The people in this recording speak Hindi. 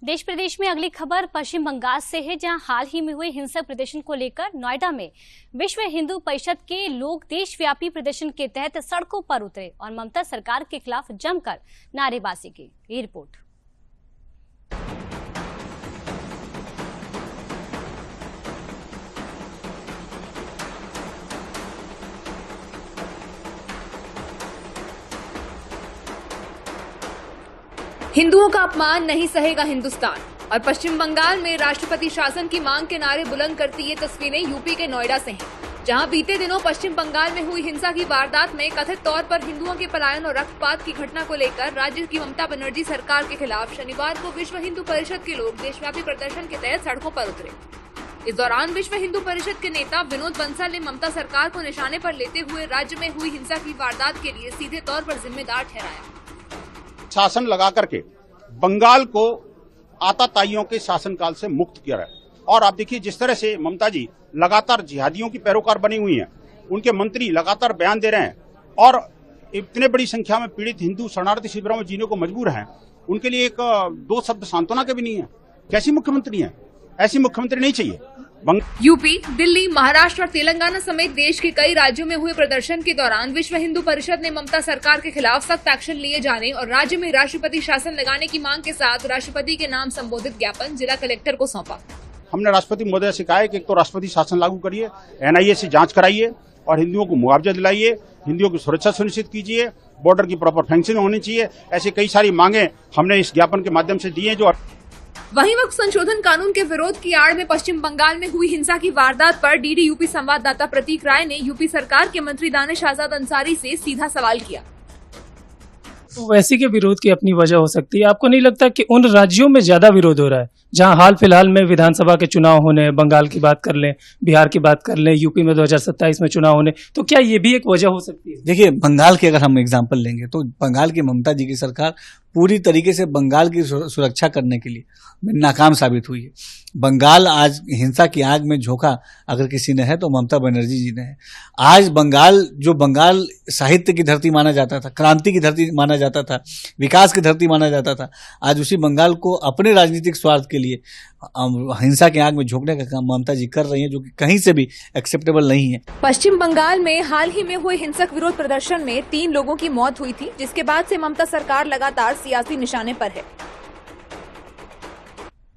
देश प्रदेश में अगली खबर पश्चिम बंगाल से है, जहां हाल ही में हुए हिंसक प्रदर्शन को लेकर नोएडा में विश्व हिंदू परिषद के लोग देशव्यापी प्रदर्शन के तहत सड़कों पर उतरे और ममता सरकार के खिलाफ जमकर नारेबाजी की। ये रिपोर्ट। हिंदुओं का अपमान नहीं सहेगा हिंदुस्तान। और पश्चिम बंगाल में राष्ट्रपति शासन की मांग के नारे बुलंद करती ये तस्वीरें यूपी के नोएडा से हैं, जहां बीते दिनों पश्चिम बंगाल में हुई हिंसा की वारदात में कथित तौर पर हिंदुओं के पलायन और रक्तपात की घटना को लेकर राज्य की ममता बनर्जी सरकार के खिलाफ शनिवार को विश्व हिंदू परिषद के लोग देशव्यापी प्रदर्शन के तहत सड़कों पर उतरे। इस दौरान विश्व हिंदू परिषद के नेता विनोद बंसल ने ममता सरकार को निशाने पर लेते हुए राज्य में हुई हिंसा की वारदात के लिए सीधे तौर पर जिम्मेदार ठहराया। शासन लगा करके बंगाल को आताताइयों के शासनकाल से मुक्त किया है। और आप देखिए जिस तरह से ममता जी लगातार जिहादियों की पैरोकार बनी हुई हैं, उनके मंत्री लगातार बयान दे रहे हैं और इतने बड़ी संख्या में पीड़ित हिंदू शरणार्थी शिविरों में जीने को मजबूर हैं, उनके लिए एक दो शब्द सांत्वना के भी नहीं है। कैसी मुख्यमंत्री है? ऐसी मुख्यमंत्री नहीं चाहिए। यूपी, दिल्ली, महाराष्ट्र और तेलंगाना समेत देश के कई राज्यों में हुए प्रदर्शन के दौरान विश्व हिंदू परिषद ने ममता सरकार के खिलाफ सख्त एक्शन लिए जाने और राज्य में राष्ट्रपति शासन लगाने की मांग के साथ राष्ट्रपति के नाम संबोधित ज्ञापन जिला कलेक्टर को सौंपा। हमने राष्ट्रपति महोदय से कहा है कि एक तो राष्ट्रपति शासन लागू करिए, NIA से जांच कराइए और हिंदुओं को मुआवजा दिलाइए, हिंदुओं की सुरक्षा सुनिश्चित कीजिए, बॉर्डर की प्रॉपर फेंसिंग होनी चाहिए। ऐसी कई सारी मांगे हमने इस ज्ञापन के माध्यम से दी है। जो वहीं वक्फ संशोधन कानून के विरोध की आड़ में पश्चिम बंगाल में हुई हिंसा की वारदात पर DD यूपी संवाददाता प्रतीक राय ने यूपी सरकार के मंत्री दानिश आजाद अंसारी से सीधा सवाल किया। वैसी के विरोध की अपनी वजह हो सकती है। आपको नहीं लगता कि उन राज्यों में ज्यादा विरोध हो रहा है जहां हाल फिलहाल में विधानसभा के चुनाव होने, बंगाल की बात कर लें, बिहार की बात कर लें, यूपी में 2027 में चुनाव होने, तो क्या ये भी एक वजह हो सकती है? देखिए, बंगाल की अगर हम एग्जांपल लेंगे तो बंगाल की ममता जी की सरकार पूरी तरीके से बंगाल की सुरक्षा करने के लिए नाकाम साबित हुई है। बंगाल आज हिंसा की आग में झोंका अगर किसी ने है तो ममता बनर्जी जी ने है। आज बंगाल, जो बंगाल साहित्य की धरती माना जाता था, क्रांति की धरती माना जाता था, विकास की धरती माना जाता था, आज उसी बंगाल को अपने राजनीतिक स्वार्थ के लिए हिंसा की आग में झोंकने का काम ममता जी कर रही हैं, जो कि कहीं से भी एक्सेप्टेबल नहीं है। पश्चिम बंगाल में हाल ही में हुए हिंसक विरोध प्रदर्शन में 3 लोगों की मौत हुई थी, जिसके बाद से ममता सरकार लगातार सियासी निशाने पर है।